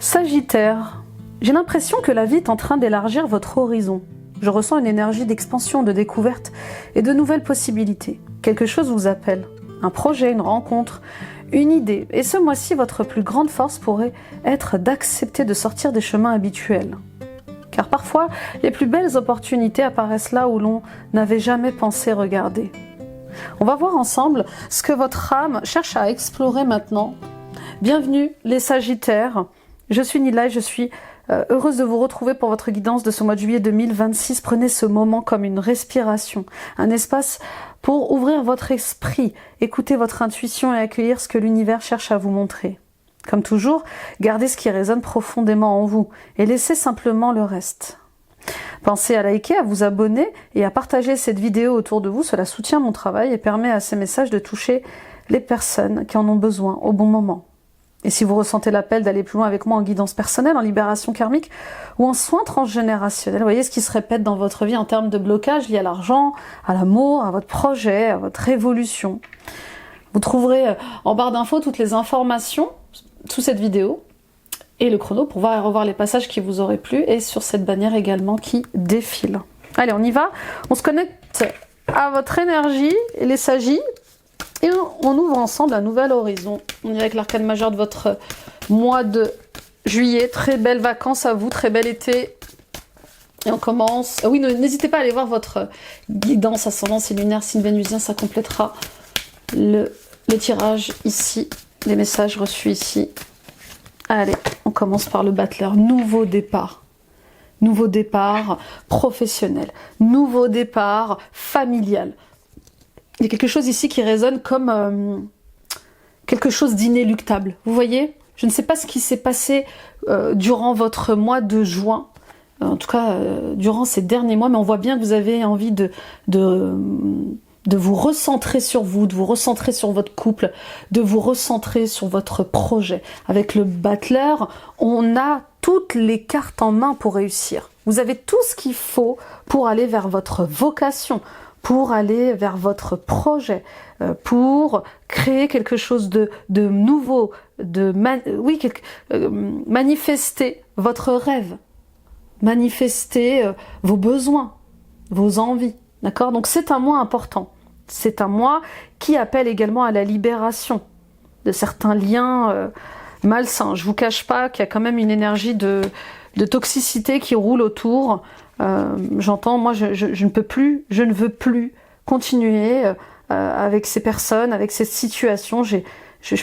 Sagittaire, j'ai l'impression que la vie est en train d'élargir votre horizon. Je ressens une énergie d'expansion, de découverte et de nouvelles possibilités. Quelque chose vous appelle. Un projet, une rencontre, une idée. Et ce mois-ci, votre plus grande force pourrait être d'accepter de sortir des chemins habituels. Car parfois, les plus belles opportunités apparaissent là où l'on n'avait jamais pensé regarder. On va voir ensemble ce que votre âme cherche à explorer maintenant. Bienvenue les Sagittaires. Je suis Nila et je suis heureuse de vous retrouver pour votre guidance de ce mois de juillet 2026. Prenez ce moment comme une respiration, un espace pour ouvrir votre esprit, écouter votre intuition et accueillir ce que l'univers cherche à vous montrer. Comme toujours, gardez ce qui résonne profondément en vous et laissez simplement le reste. Pensez à liker, à vous abonner et à partager cette vidéo autour de vous. Cela soutient mon travail et permet à ces messages de toucher les personnes qui en ont besoin au bon moment. Et si vous ressentez l'appel d'aller plus loin avec moi en guidance personnelle, en libération karmique ou en soins transgénérationnels, vous voyez ce qui se répète dans votre vie en termes de blocage liés à l'argent, à l'amour, à votre projet, à votre évolution. Vous trouverez en barre d'infos toutes les informations sous cette vidéo et le chrono pour voir et revoir les passages qui vous auraient plu et sur cette bannière également qui défile. Allez, on y va. On se connecte à votre énergie, les Sagis. Et on ouvre ensemble un nouvel horizon. On y va avec l'arcane majeur de votre mois de juillet. Très belles vacances à vous, très bel été. Et on commence... oui, n'hésitez pas à aller voir votre guidance ascendance et lunaire, signe vénusien, ça complétera le tirage ici, les messages reçus ici. Allez, on commence par le battleur. Nouveau départ. Nouveau départ professionnel. Nouveau départ familial. Il y a quelque chose ici qui résonne comme quelque chose d'inéluctable. Vous voyez? Je ne sais pas ce qui s'est passé durant votre mois de juin, en tout cas durant ces derniers mois, mais on voit bien que vous avez envie de vous recentrer sur vous, de vous recentrer sur votre couple, de vous recentrer sur votre projet. Avec le battleur, on a toutes les cartes en main pour réussir. Vous avez tout ce qu'il faut pour aller vers votre vocation, pour aller vers votre projet, pour créer quelque chose de nouveau, manifester votre rêve, manifester vos besoins, vos envies, d'accord? Donc c'est un mois important, c'est un mois qui appelle également à la libération de certains liens malsains. Je vous cache pas qu'il y a quand même une énergie de toxicité qui roule autour. J'entends, moi je ne peux plus, je ne veux plus continuer avec ces personnes, avec cette situation, je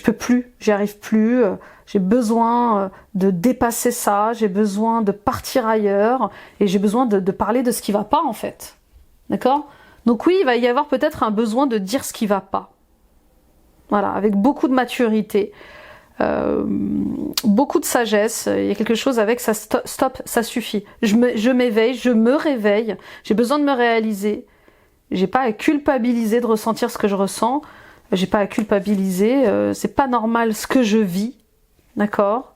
peux plus, j'y arrive plus, j'ai besoin de dépasser ça, j'ai besoin de partir ailleurs, et j'ai besoin de parler de ce qui va pas en fait, d'accord? Donc oui, il va y avoir peut-être un besoin de dire ce qui va pas, voilà, avec beaucoup de maturité, beaucoup de sagesse. Il y a quelque chose avec ça, stop, ça suffit. Je m'éveille, je me réveille, j'ai besoin de me réaliser. J'ai pas à culpabiliser de ressentir ce que je ressens. J'ai pas à culpabiliser. C'est pas normal ce que je vis, d'accord?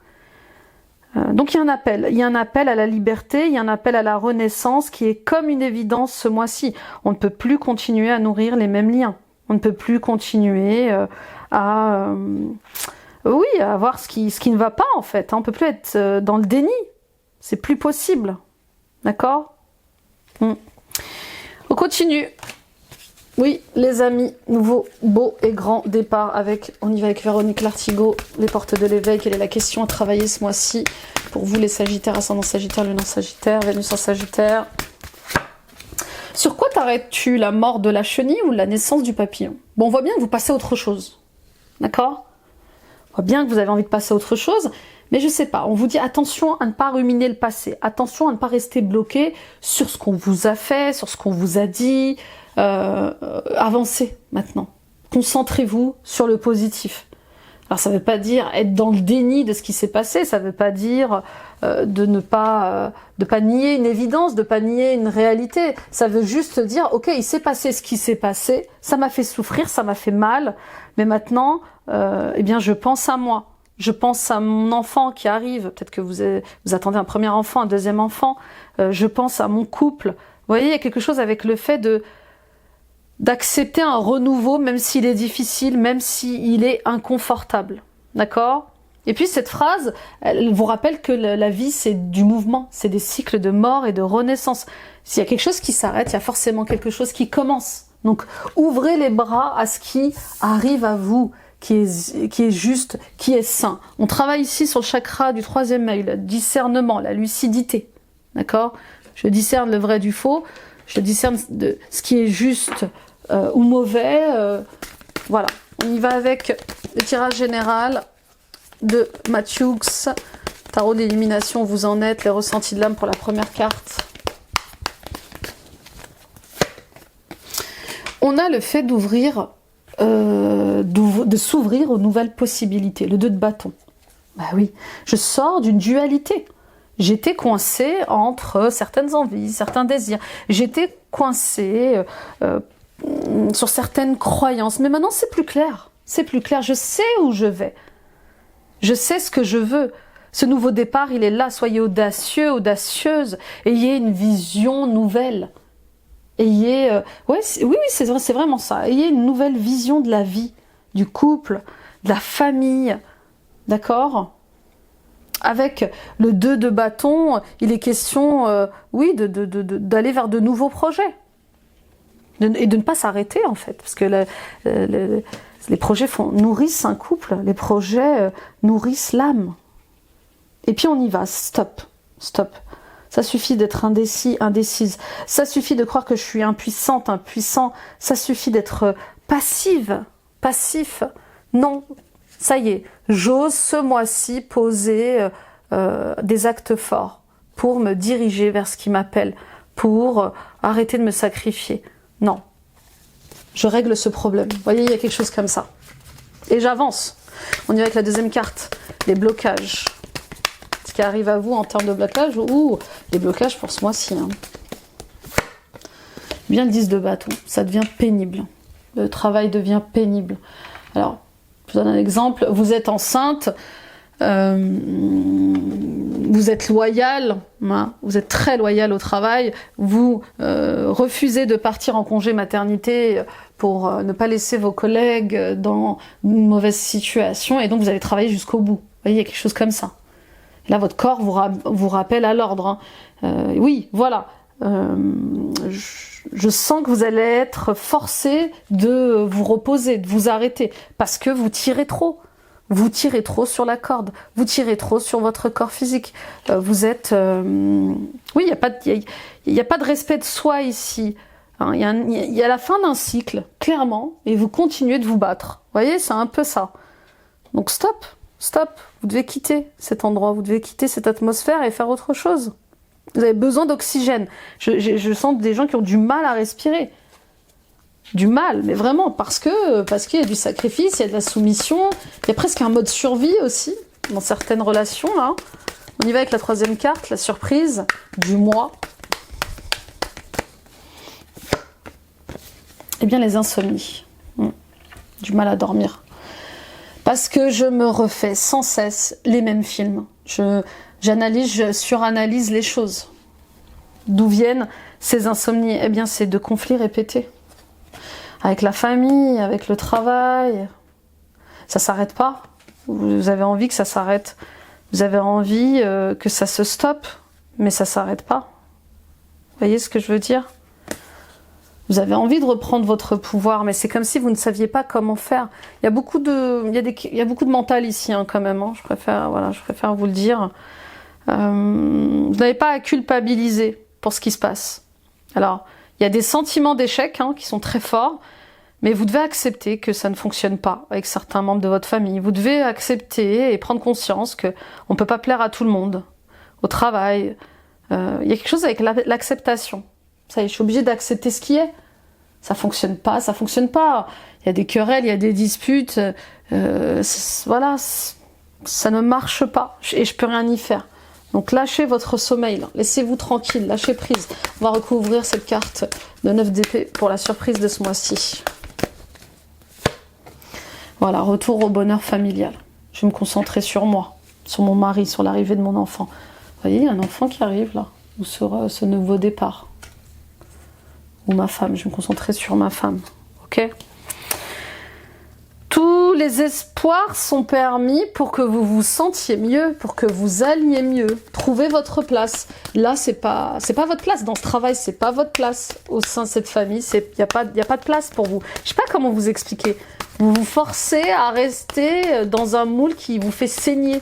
Donc il y a un appel. Il y a un appel à la liberté, il y a un appel à la renaissance qui est comme une évidence ce mois-ci. On ne peut plus continuer à nourrir les mêmes liens. On ne peut plus continuer à voir ce qui ne va pas en fait. On peut plus être dans le déni. C'est plus possible. D'accord? On continue. Oui, les amis, nouveau beau et grand départ avec, on y va avec Véronique Lartigot, les portes de l'éveil. Quelle est la question à travailler ce mois-ci pour vous les Sagittaires, ascendant Sagittaire, Lune en Sagittaire, Vénus en Sagittaire? Sur quoi t'arrêtes-tu? La mort de la chenille ou la naissance du papillon? Bon, on voit bien que vous passez à autre chose. D'accord? On voit bien que vous avez envie de passer à autre chose, mais je sais pas, on vous dit attention à ne pas ruminer le passé, attention à ne pas rester bloqué sur ce qu'on vous a fait, sur ce qu'on vous a dit, avancez maintenant, concentrez-vous sur le positif. Alors ça veut pas dire être dans le déni de ce qui s'est passé, ça veut pas dire de ne pas nier une évidence, de pas nier une réalité, ça veut juste dire ok, il s'est passé ce qui s'est passé, ça m'a fait souffrir, ça m'a fait mal, mais maintenant eh bien je pense à moi, je pense à mon enfant qui arrive, peut-être que vous attendez un premier enfant, un deuxième enfant, je pense à mon couple. Vous voyez, il y a quelque chose avec le fait d'accepter un renouveau, même s'il est difficile, même s'il est inconfortable. D'accord? Et puis cette phrase, elle vous rappelle que la vie, c'est du mouvement, c'est des cycles de mort et de renaissance. S'il y a quelque chose qui s'arrête, il y a forcément quelque chose qui commence. Donc ouvrez les bras à ce qui arrive à vous, qui est juste, qui est sain. On travaille ici sur le chakra du 3e œil, le discernement, la lucidité. D'accord? Je discerne le vrai du faux, je discerne de ce qui est juste ou mauvais. Voilà, on y va avec le tirage général de Matthews, tarot d'élimination, vous en êtes, les ressentis de l'âme pour la première carte. On a le fait d'ouvrir, de s'ouvrir aux nouvelles possibilités, le 2 de bâton. Bah oui, je sors d'une dualité. J'étais coincée entre certaines envies, certains désirs. J'étais coincée sur certaines croyances. Mais maintenant, c'est plus clair. C'est plus clair. Je sais où je vais. Je sais ce que je veux. Ce nouveau départ, il est là. Soyez audacieux, audacieuse. Ayez une vision nouvelle. Ayez... oui, c'est vraiment ça. Ayez une nouvelle vision de la vie, du couple, de la famille. D'accord ? Avec le 2 de bâton, il est question, oui, d'aller vers de nouveaux projets. Et de ne pas s'arrêter, en fait. Parce que les projets nourrissent un couple. Les projets nourrissent l'âme. Et puis on y va. Stop. Stop. Ça suffit d'être indécis, indécise. Ça suffit de croire que je suis impuissante, impuissant. Ça suffit d'être passive, passif. Non. Ça y est, j'ose ce mois-ci poser des actes forts pour me diriger vers ce qui m'appelle, pour arrêter de me sacrifier. Non, je règle ce problème. Vous voyez, il y a quelque chose comme ça. Et j'avance. On y va avec la 2e carte, les blocages. Ce qui arrive à vous en termes de blocage, ou les blocages pour ce mois-ci. Hein. Bien le 10 de bâton, ça devient pénible. Le travail devient pénible. Alors, je vous donne un exemple, vous êtes enceinte, vous êtes loyal, hein, vous êtes très loyal au travail, vous refusez de partir en congé maternité pour ne pas laisser vos collègues dans une mauvaise situation, et donc vous allez travailler jusqu'au bout. Vous voyez, il y a quelque chose comme ça. Là, votre corps vous rappelle à l'ordre. Hein. Oui, voilà. Je sens que vous allez être forcé de vous reposer, de vous arrêter, parce que vous tirez trop. Vous tirez trop sur la corde, vous tirez trop sur votre corps physique. Vous êtes... Oui, il n'y a pas de respect de soi ici. Hein, il y a la fin d'un cycle, clairement, et vous continuez de vous battre. Vous voyez, c'est un peu ça. Donc stop, stop. Vous devez quitter cet endroit, vous devez quitter cette atmosphère et faire autre chose. Vous avez besoin d'oxygène. Je sens des gens qui ont du mal à respirer. Du mal, mais vraiment, parce qu'il y a du sacrifice, il y a de la soumission, il y a presque un mode survie aussi, dans certaines relations, là. On y va avec la 3e carte, la surprise du mois. Eh bien, les insomnies. Du mal à dormir. Parce que je me refais sans cesse les mêmes films. J'analyse, je suranalyse les choses. D'où viennent ces insomnies? Eh bien, c'est de conflits répétés. Avec la famille, avec le travail. Ça s'arrête pas. Vous avez envie que ça s'arrête. Vous avez envie que ça se stoppe, mais ça s'arrête pas. Vous voyez ce que je veux dire? Vous avez envie de reprendre votre pouvoir, mais c'est comme si vous ne saviez pas comment faire. Il y a beaucoup de mental ici, hein, quand même. Hein. Je préfère vous le dire. Vous n'avez pas à culpabiliser pour ce qui se passe. Alors, il y a des sentiments d'échec qui sont très forts, mais vous devez accepter que ça ne fonctionne pas avec certains membres de votre famille. Vous devez accepter et prendre conscience qu'on ne peut pas plaire à tout le monde. Au travail, il y a quelque chose avec l'acceptation. Ça y est, je suis obligée d'accepter ce qui est. Ça fonctionne pas, ça fonctionne pas. Il y a des querelles, il y a des disputes. Voilà, ça ne marche pas et je peux rien y faire. Donc lâchez votre sommeil, là. Laissez-vous tranquille, lâchez prise. On va recouvrir cette carte de 9 d'épée pour la surprise de ce mois-ci. Voilà, retour au bonheur familial. Je vais me concentrer sur moi, sur mon mari, sur l'arrivée de mon enfant. Vous voyez, il y a un enfant qui arrive là, ou sur ce nouveau départ. Ou ma femme, je vais me concentrer sur ma femme. Ok ? Tout Tous les espoirs sont permis pour que vous vous sentiez mieux, pour que vous alliez mieux. Trouvez votre place. Là, c'est pas votre place. Dans ce travail, c'est pas votre place. Au sein de cette famille, il n'y a pas de place pour vous. Je sais pas comment vous expliquer. Vous vous forcez à rester dans un moule qui vous fait saigner.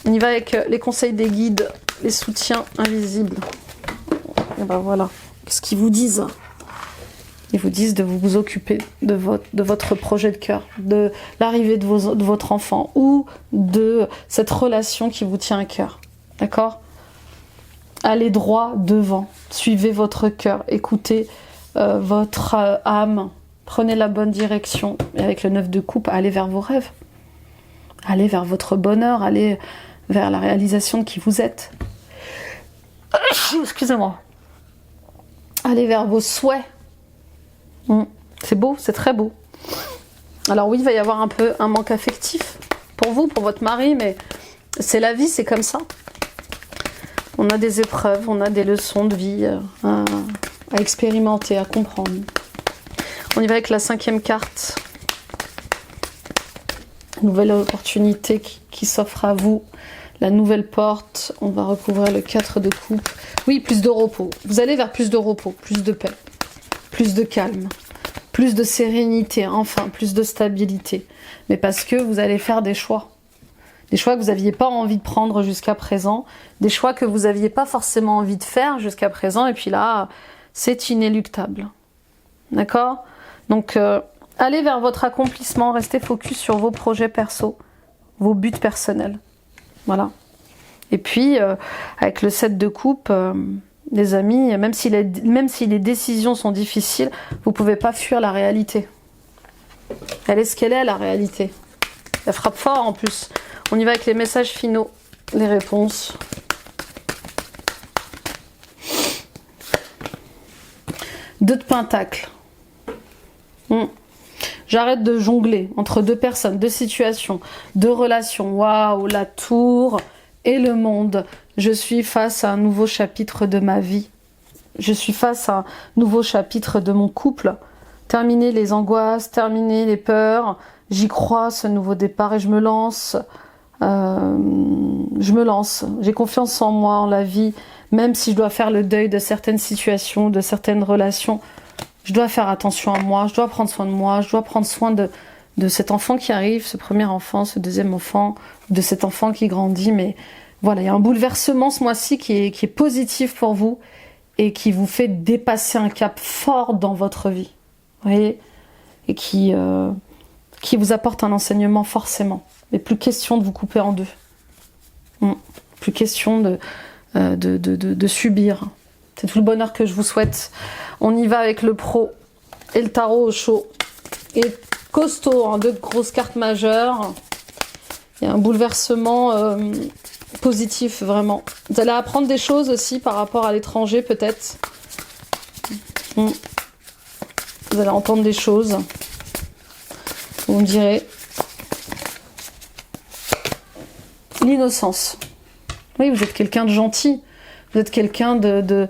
On y va avec les conseils des guides, les soutiens invisibles. Et ben voilà. Qu'est-ce qu'ils vous disent ? Ils vous disent de vous occuper de votre projet de cœur, de l'arrivée de votre enfant ou de cette relation qui vous tient à cœur. D'accord ? Allez droit devant, suivez votre cœur, écoutez votre âme, prenez la bonne direction. Et avec le 9 de coupe, allez vers vos rêves. Allez vers votre bonheur, allez vers la réalisation de qui vous êtes. Excusez-moi. Allez vers vos souhaits. C'est beau, c'est très beau. Alors oui, il va y avoir un peu un manque affectif pour vous, pour votre mari, mais c'est la vie, c'est comme ça. On a des épreuves, on a des leçons de vie à expérimenter, à comprendre. On y va avec la 5e carte. Nouvelle opportunité qui s'offre à vous. La nouvelle porte. On va recouvrir le 4 de coupe. Oui, plus de repos. Vous allez vers plus de repos, plus de paix. Plus de calme, plus de sérénité, enfin, plus de stabilité. Mais parce que vous allez faire des choix. Des choix que vous n'aviez pas envie de prendre jusqu'à présent. Des choix que vous n'aviez pas forcément envie de faire jusqu'à présent. Et puis là, c'est inéluctable. D'accord ? Donc, allez vers votre accomplissement. Restez focus sur vos projets perso, vos buts personnels. Voilà. Et puis, avec le 7 de coupe... les amis, même si les décisions sont difficiles, vous ne pouvez pas fuir la réalité. Elle est ce qu'elle est, la réalité. Elle frappe fort en plus. On y va avec les messages finaux, les réponses. Deux de pentacles. J'arrête de jongler entre deux personnes, deux situations, deux relations. Waouh, la tour et le monde. Je suis face à un nouveau chapitre de ma vie. Je suis face à un nouveau chapitre de mon couple. Terminer les angoisses, terminer les peurs. J'y crois, ce nouveau départ, et je me lance. J'ai confiance en moi, en la vie. Même si je dois faire le deuil de certaines situations, de certaines relations, je dois faire attention à moi, je dois prendre soin de moi, je dois prendre soin de cet enfant qui arrive, ce premier enfant, ce deuxième enfant, de cet enfant qui grandit, mais... Voilà, il y a un bouleversement ce mois-ci qui est positif pour vous et qui vous fait dépasser un cap fort dans votre vie. Vous voyez ? Et qui vous apporte un enseignement forcément. Mais plus question de vous couper en deux. Plus question de subir. C'est tout le bonheur que je vous souhaite. On y va avec le pro et le tarot au chaud. Et costaud, hein, deux grosses cartes majeures. Il y a un bouleversement... positif, vraiment. Vous allez apprendre des choses aussi par rapport à l'étranger, peut-être. Vous allez entendre des choses. Vous me direz. L'innocence. Oui, vous êtes quelqu'un de gentil. Vous êtes quelqu'un de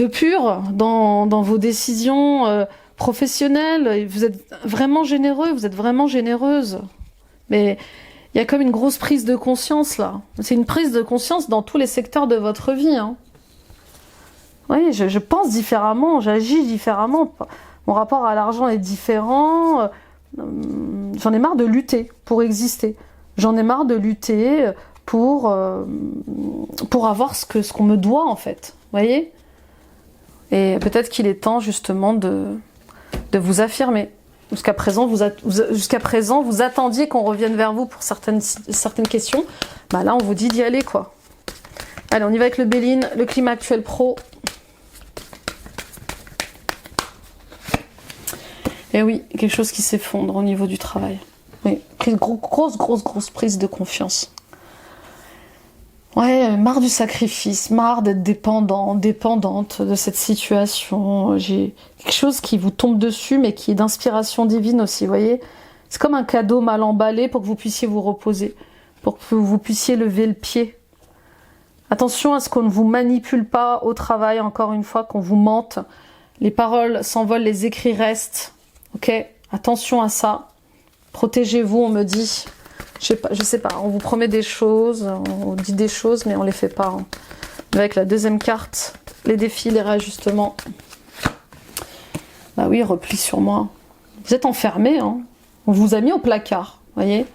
pur dans vos décisions professionnelles. Vous êtes vraiment généreux, vous êtes vraiment généreuse. Mais... il y a comme une grosse prise de conscience, là. C'est une prise de conscience dans tous les secteurs de votre vie. Hein. Oui, je pense différemment, j'agis différemment. Mon rapport à l'argent est différent. J'en ai marre de lutter pour exister. J'en ai marre de lutter pour avoir ce qu'on me doit, en fait. Vous voyez ? Et peut-être qu'il est temps, justement, de vous affirmer. Jusqu'à présent, vous attendiez qu'on revienne vers vous pour certaines questions. Bah là, on vous dit d'y aller, quoi. Allez, on y va avec le Béline, le climat actuel pro. Et oui, quelque chose qui s'effondre au niveau du travail. Oui, grosse prise de confiance. Ouais, marre du sacrifice, marre d'être dépendante de cette situation. J'ai quelque chose qui vous tombe dessus, mais qui est d'inspiration divine aussi, vous voyez. C'est comme un cadeau mal emballé pour que vous puissiez vous reposer, pour que vous puissiez lever le pied. Attention à ce qu'on ne vous manipule pas au travail, encore une fois, qu'on vous mente. Les paroles s'envolent, les écrits restent. Ok ? Attention à ça. Protégez-vous, on me dit. Je sais pas, on vous promet des choses, on dit des choses, mais on les fait pas. Hein. Avec la deuxième carte, les défis, les réajustements. Bah oui, repli sur moi. Vous êtes enfermé, hein. On vous a mis au placard, voyez,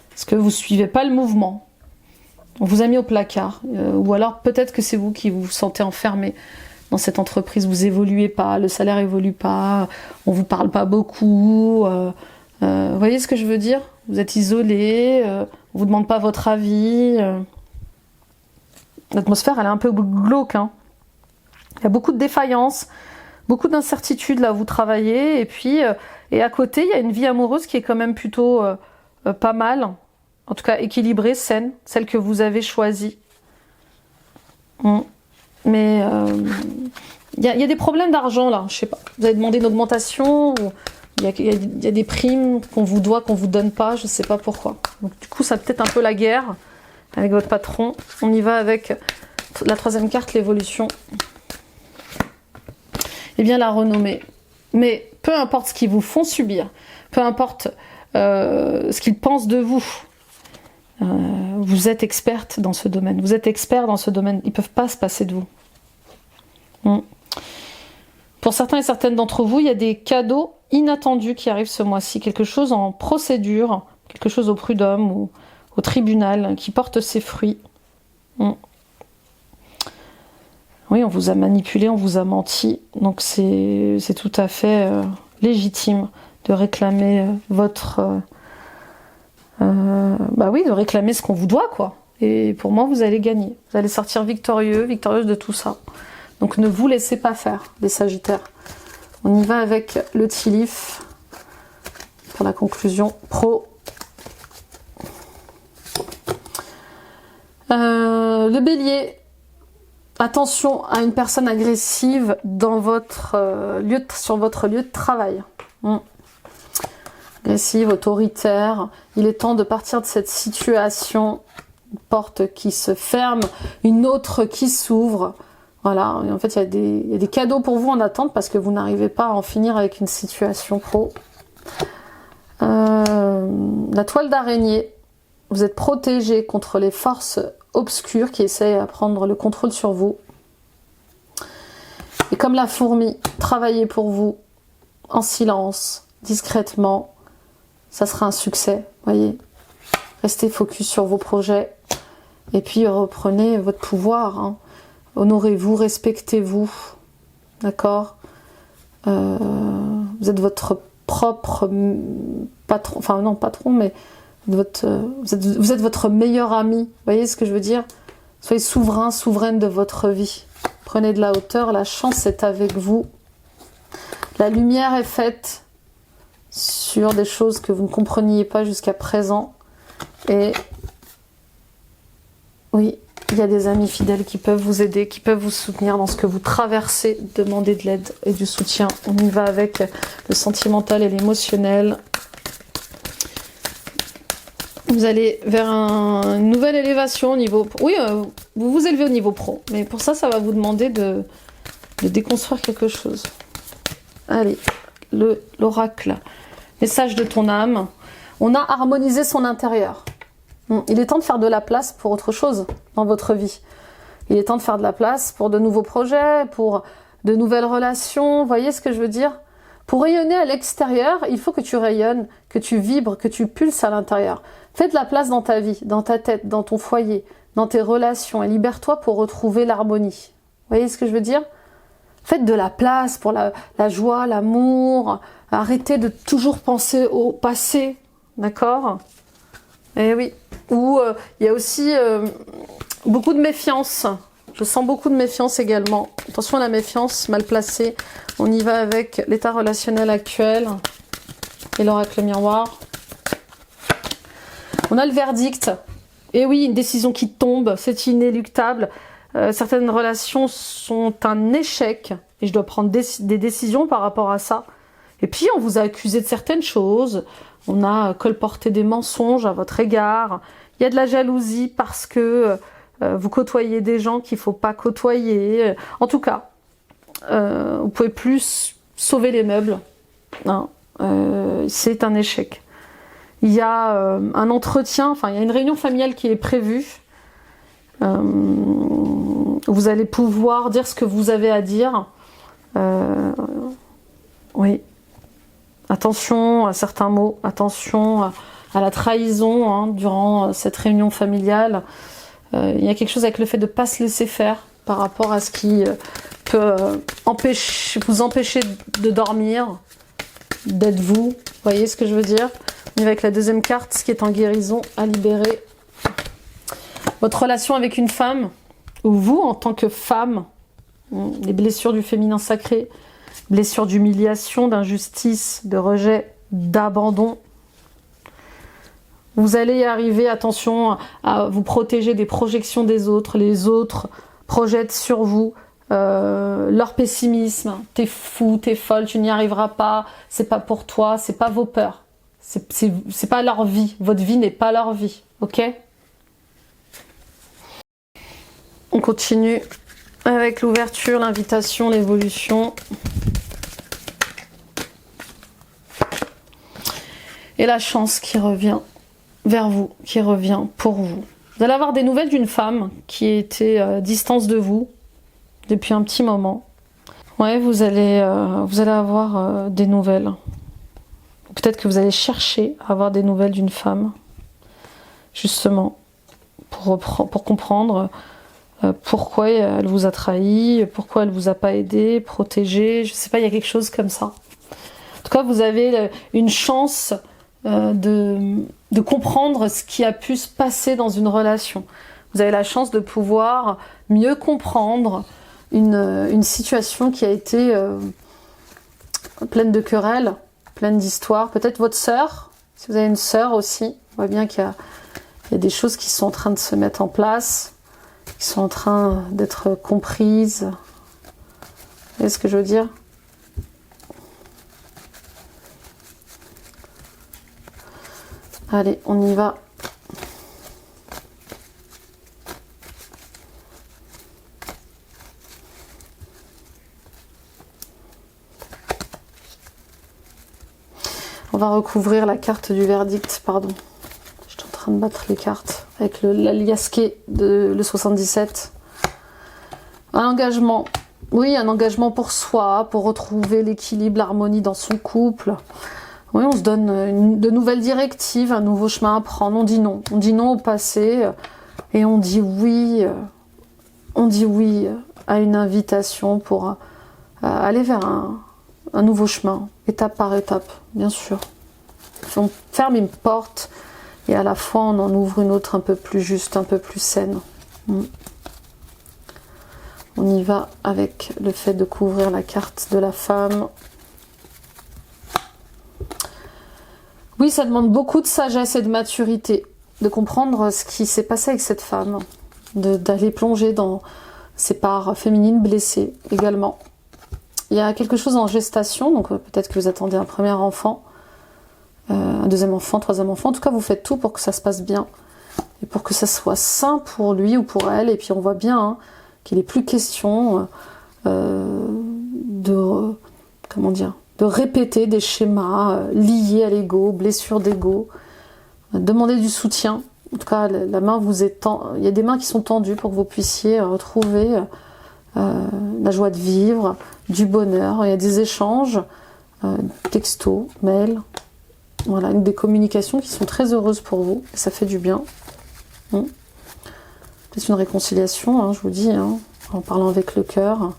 parce que vous suivez pas le mouvement. On vous a mis au placard. Ou alors peut-être que c'est vous qui vous sentez enfermé dans cette entreprise. Vous évoluez pas, le salaire évolue pas, on vous parle pas beaucoup. Vous voyez ce que je veux dire? Vous êtes isolé, on vous demande pas votre avis. L'atmosphère, elle est un peu glauque. Hein. Il y a beaucoup de défaillances, beaucoup d'incertitudes là où vous travaillez. Et puis, et à côté, il y a une vie amoureuse qui est quand même plutôt pas mal. En tout cas, équilibrée, saine, celle que vous avez choisie. Mais il y a des problèmes d'argent là, je sais pas. Vous avez demandé une augmentation, ou il y a des primes qu'on vous doit, qu'on vous donne pas, je sais pas pourquoi. Donc du coup, ça peut-être un peu la guerre avec votre patron. On y va avec la troisième carte, l'évolution. Eh bien, la renommée. Mais peu importe ce qu'ils vous font subir, peu importe ce qu'ils pensent de vous, vous êtes experte dans ce domaine. Vous êtes expert dans ce domaine. Ils ne peuvent pas se passer de vous. Pour certains et certaines d'entre vous, il y a des cadeaux inattendus qui arrivent ce mois-ci. Quelque chose en procédure, quelque chose au prud'homme ou au tribunal qui porte ses fruits. Oui, on vous a manipulé, on vous a menti. Donc c'est tout à fait légitime de réclamer votre... bah oui, de réclamer ce qu'on vous doit, quoi. Et pour moi, vous allez gagner. Vous allez sortir victorieuse de tout ça. Donc ne vous laissez pas faire, les Sagittaires. On y va avec le Tilif pour la conclusion pro. Le Bélier, attention à une personne agressive dans votre sur votre lieu de travail. Agressive, autoritaire. Il est temps de partir de cette situation. Une porte qui se ferme, une autre qui s'ouvre. Voilà, et en fait, il y a des cadeaux pour vous en attente parce que vous n'arrivez pas à en finir avec une situation pro. La toile d'araignée, vous êtes protégé contre les forces obscures qui essayent à prendre le contrôle sur vous. Et comme la fourmi, travaillez pour vous en silence, discrètement. Ça sera un succès, voyez. Restez focus sur vos projets. Et puis reprenez votre pouvoir. Hein. Honorez-vous, respectez-vous. D'accord? Vous êtes votre propre patron. Enfin non, patron, mais vous êtes votre meilleur ami. Vous voyez ce que je veux dire? Soyez souverain, souveraine de votre vie. Prenez de la hauteur, la chance est avec vous. La lumière est faite sur des choses que vous ne compreniez pas jusqu'à présent. Et oui, il y a des amis fidèles qui peuvent vous aider, qui peuvent vous soutenir dans ce que vous traversez. Demandez de l'aide et du soutien. On y va avec le sentimental et l'émotionnel. Vous allez vers une nouvelle élévation au niveau... Oui, vous vous élevez au niveau pro. Mais pour ça, ça va vous demander de déconstruire quelque chose. Allez, l'oracle. Message de ton âme. On a harmonisé son intérieur. Il est temps de faire de la place pour autre chose dans votre vie. Il est temps de faire de la place pour de nouveaux projets, pour de nouvelles relations. Vous voyez ce que je veux dire? Pour rayonner à l'extérieur, il faut que tu rayonnes, que tu vibres, que tu pulses à l'intérieur. Fais de la place dans ta vie, dans ta tête, dans ton foyer, dans tes relations et libère-toi pour retrouver l'harmonie. Vous voyez ce que je veux dire? Faites de la place pour la joie, l'amour. Arrêtez de toujours penser au passé, d'accord? Eh oui. Ou il y a aussi beaucoup de méfiance. Je sens beaucoup de méfiance également. Attention à la méfiance mal placée. On y va avec l'état relationnel actuel et l'oracle miroir. On a le verdict. Et oui, une décision qui tombe, c'est inéluctable. Certaines relations sont un échec et je dois prendre des décisions par rapport à ça. Et puis, on vous a accusé de certaines choses. On a colporté des mensonges à votre égard. Il y a de la jalousie parce que vous côtoyez des gens qu'il ne faut pas côtoyer. En tout cas, vous pouvez plus sauver les meubles. Hein. C'est un échec. Il y a un entretien, enfin il y a une réunion familiale qui est prévue. Vous allez pouvoir dire ce que vous avez à dire. Oui. Attention à certains mots, attention à la trahison hein, durant cette réunion familiale. Il y a quelque chose avec le fait de ne pas se laisser faire par rapport à ce qui peut vous empêcher de dormir, d'être vous. Vous voyez ce que je veux dire? On y va avec la deuxième carte, ce qui est en guérison à libérer. Votre relation avec une femme, ou vous en tant que femme, les blessures du féminin sacré, blessures d'humiliation, d'injustice, de rejet, d'abandon. Vous allez y arriver, attention à vous protéger des projections des autres. Les autres projettent sur vous leur pessimisme. T'es fou, t'es folle, tu n'y arriveras pas, c'est pas pour toi, c'est pas vos peurs. C'est pas leur vie. Votre vie n'est pas leur vie, ok? On continue avec l'ouverture, l'invitation, l'évolution. Et la chance qui revient vers vous, qui revient pour vous. Vous allez avoir des nouvelles d'une femme qui était à distance de vous depuis un petit moment. Ouais, vous allez avoir des nouvelles. Peut-être que vous allez chercher à avoir des nouvelles d'une femme, justement, pour comprendre pourquoi elle vous a trahi, pourquoi elle vous a pas aidé, protégé, je sais pas, il y a quelque chose comme ça. En tout cas, vous avez une chance de comprendre ce qui a pu se passer dans une relation. Vous avez la chance de pouvoir mieux comprendre une situation qui a été pleine de querelles, pleine d'histoires. Peut-être votre sœur, si vous avez une sœur aussi, on voit bien qu'il y a des choses qui sont en train de se mettre en place, qui sont en train d'être comprises. Vous voyez ce que je veux dire ? Allez, on y va. On va recouvrir la carte du verdict, pardon. Je suis en train de battre les cartes avec l'aliasqué de le 77. Un engagement. Oui, un engagement pour soi, pour retrouver l'équilibre, l'harmonie dans son couple. Oui, on se donne de nouvelles directives, un nouveau chemin à prendre. On dit non. On dit non au passé et on dit oui à une invitation pour aller vers un nouveau chemin, étape par étape, bien sûr. On ferme une porte et à la fois on en ouvre une autre un peu plus juste, un peu plus saine. On y va avec le fait de couvrir la carte de la femme. Oui, ça demande beaucoup de sagesse et de maturité, de comprendre ce qui s'est passé avec cette femme, d'aller plonger dans ses parts féminines blessées également. Il y a quelque chose en gestation, donc peut-être que vous attendez un premier enfant, un deuxième enfant, troisième enfant. En tout cas, vous faites tout pour que ça se passe bien et pour que ça soit sain pour lui ou pour elle. Et puis on voit bien qu'il n'est plus question de répéter des schémas liés à l'ego, blessures d'ego. Demandez du soutien. En tout cas, la main vous est tendue. Il y a des mains qui sont tendues pour que vous puissiez retrouver la joie de vivre, du bonheur. Il y a des échanges, textos, mails. Voilà, des communications qui sont très heureuses pour vous. Et ça fait du bien. C'est une réconciliation, je vous dis, en parlant avec le cœur.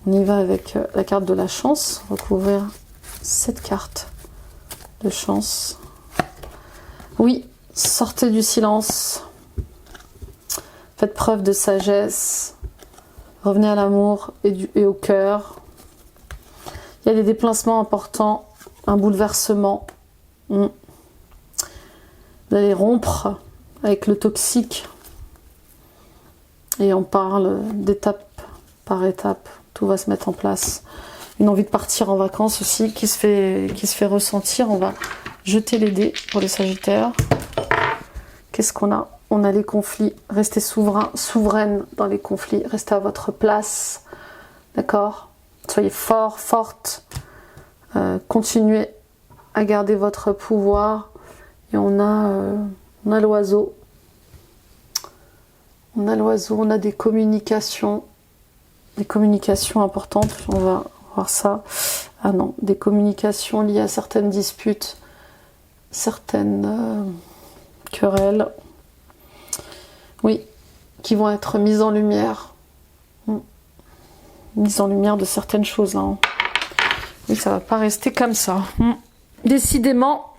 On y va avec la carte de la chance. Recouvrir cette carte de chance. Oui, sortez du silence. Faites preuve de sagesse. Revenez à l'amour et au cœur. Il y a des déplacements importants, un bouleversement. Vous allez rompre avec le toxique. Et on parle d'étape par étape. Tout va se mettre en place. Une envie de partir en vacances aussi qui se fait ressentir. On va jeter les dés pour les Sagittaires. Qu'est-ce qu'on a? On a les conflits. Restez souveraine dans les conflits. Restez à votre place. D'accord? Soyez fort, forte. Continuez à garder votre pouvoir Et on a l'oiseau. On a l'oiseau, on a des communications importantes. On va voir ça. Ah non, des communications liées à certaines disputes, certaines querelles. Oui, qui vont être mises en lumière. Mise en lumière de certaines choses là. Hein. Oui, ça va pas rester comme ça. Décidément.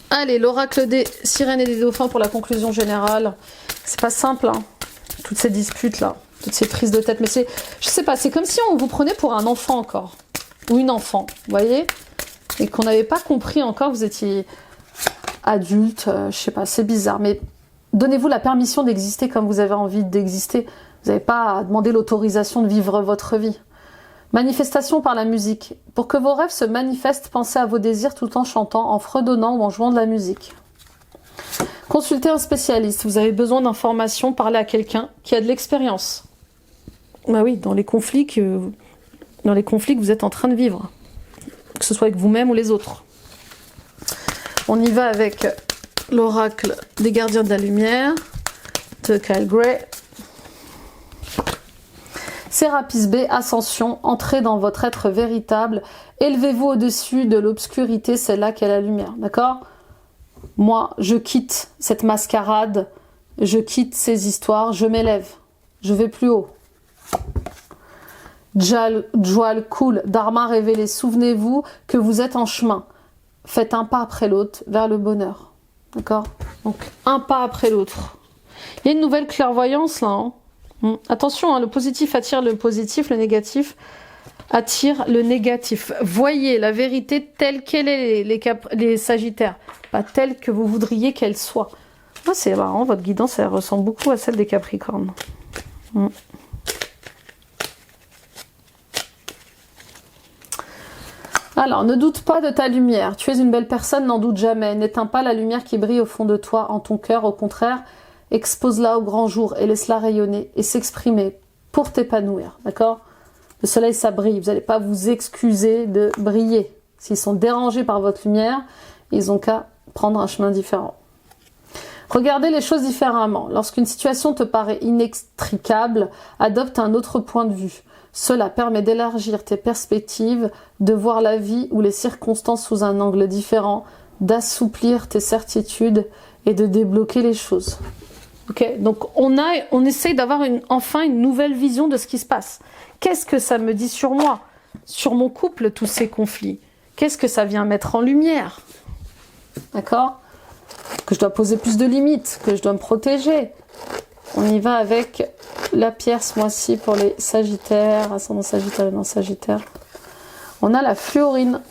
Allez, l'oracle des sirènes et des dauphins pour la conclusion générale. C'est pas simple, hein. Toutes ces disputes là, toutes ces prises de tête. Mais c'est, je sais pas, c'est comme si on vous prenait pour un enfant encore. Ou une enfant, vous voyez. Et qu'on n'avait pas compris encore, vous étiez adulte, je sais pas, c'est bizarre. Mais donnez-vous la permission d'exister comme vous avez envie d'exister. Vous n'avez pas à demander l'autorisation de vivre votre vie. Manifestation par la musique. Pour que vos rêves se manifestent, pensez à vos désirs tout en chantant, en fredonnant ou en jouant de la musique. Consultez un spécialiste. Vous avez besoin d'informations, parlez à quelqu'un qui a de l'expérience. Bah oui, dans les conflits que vous êtes en train de vivre. Que ce soit avec vous-même ou les autres. On y va avec l'oracle des gardiens de la lumière de Kyle Gray. Sérapis B, ascension, entrez dans votre être véritable, élevez-vous au-dessus de l'obscurité, c'est là qu'est la lumière, d'accord? Moi, je quitte cette mascarade, je quitte ces histoires, je m'élève, je vais plus haut. Jwal Kul, Dharma révélé, souvenez-vous que vous êtes en chemin, faites un pas après l'autre vers le bonheur, d'accord? Donc, un pas après l'autre. Il y a une nouvelle clairvoyance là, hein. Attention, hein, le positif attire le positif, le négatif attire le négatif. Voyez la vérité telle qu'elle est, les Sagittaires, pas telle que vous voudriez qu'elle soit. Ah, c'est marrant, votre guidance, elle ressemble beaucoup à celle des Capricornes. Alors, ne doute pas de ta lumière. Tu es une belle personne, n'en doute jamais. N'éteins pas la lumière qui brille au fond de toi, en ton cœur, au contraire. Expose-la au grand jour et laisse-la rayonner et s'exprimer pour t'épanouir, d'accord? Le soleil, ça brille. Vous n'allez pas vous excuser de briller. S'ils sont dérangés par votre lumière, ils n'ont qu'à prendre un chemin différent. Regardez les choses différemment. Lorsqu'une situation te paraît inextricable, adopte un autre point de vue. Cela permet d'élargir tes perspectives, de voir la vie ou les circonstances sous un angle différent, d'assouplir tes certitudes et de débloquer les choses. Ok, donc on essaye d'avoir enfin une nouvelle vision de ce qui se passe. Qu'est-ce que ça me dit sur moi, sur mon couple, tous ces conflits? Qu'est-ce que ça vient mettre en lumière? D'accord? Que je dois poser plus de limites, que je dois me protéger. On y va avec la pierre ce mois-ci pour les Sagittaires, ascendant Sagittaire et non Sagittaire. On a la fluorine.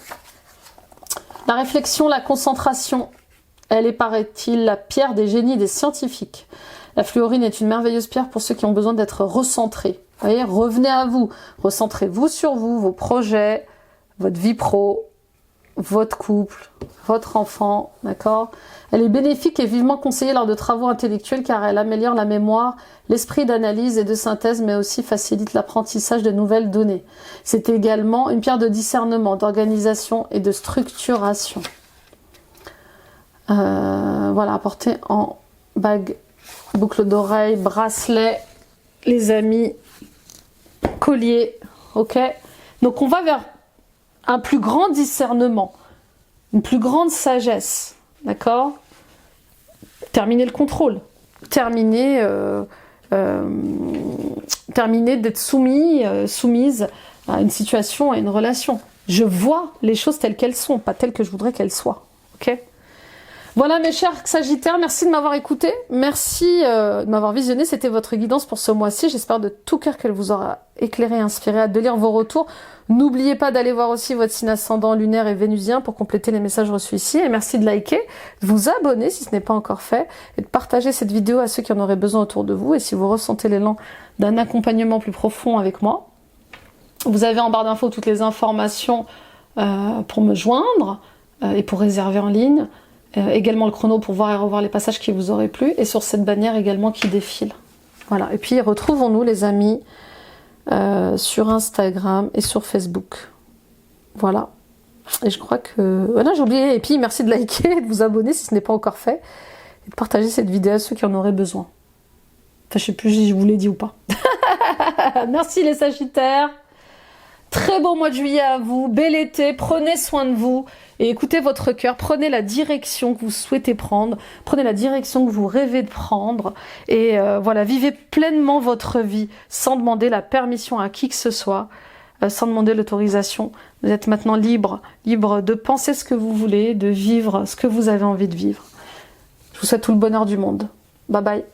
La réflexion, la concentration. Elle est, paraît-il, la pierre des génies des scientifiques. La fluorine est une merveilleuse pierre pour ceux qui ont besoin d'être recentrés. Vous voyez, revenez à vous. Recentrez-vous sur vous, vos projets, votre vie pro, votre couple, votre enfant, d'accord? Elle est bénéfique et vivement conseillée lors de travaux intellectuels car elle améliore la mémoire, l'esprit d'analyse et de synthèse, mais aussi facilite l'apprentissage de nouvelles données. C'est également une pierre de discernement, d'organisation et de structuration. Voilà, apporté en bague, boucle d'oreille, bracelet, les amis, collier, ok? Donc on va vers un plus grand discernement, une plus grande sagesse, d'accord? Terminer le contrôle, terminer d'être soumise à une situation, à une relation. Je vois les choses telles qu'elles sont, pas telles que je voudrais qu'elles soient, ok? Voilà mes chers Sagittaires, merci de m'avoir écouté, merci de m'avoir visionné, c'était votre guidance pour ce mois-ci, j'espère de tout cœur qu'elle vous aura éclairé, inspiré, hâte de lire vos retours. N'oubliez pas d'aller voir aussi votre signe ascendant lunaire et vénusien pour compléter les messages reçus ici, et merci de liker, de vous abonner si ce n'est pas encore fait, et de partager cette vidéo à ceux qui en auraient besoin autour de vous, et si vous ressentez l'élan d'un accompagnement plus profond avec moi, vous avez en barre d'infos toutes les informations pour me joindre et pour réserver en ligne. Également le chrono pour voir et revoir les passages qui vous auraient plu, et sur cette bannière également qui défile. Voilà, et puis retrouvons-nous les amis sur Instagram et sur Facebook. Voilà, Et je crois que... Oh non, j'ai oublié. Et puis, merci de liker et de vous abonner si ce n'est pas encore fait. Et de partager cette vidéo à ceux qui en auraient besoin. Enfin, je sais plus si je vous l'ai dit ou pas. Merci les Sagittaires. Très beau mois de juillet à vous. Bel été. Prenez soin de vous. Et écoutez votre cœur. Prenez la direction que vous souhaitez prendre. Prenez la direction que vous rêvez de prendre. Et voilà, vivez pleinement votre vie sans demander la permission à qui que ce soit. Sans demander l'autorisation. Vous êtes maintenant libre. Libre de penser ce que vous voulez, de vivre ce que vous avez envie de vivre. Je vous souhaite tout le bonheur du monde. Bye bye.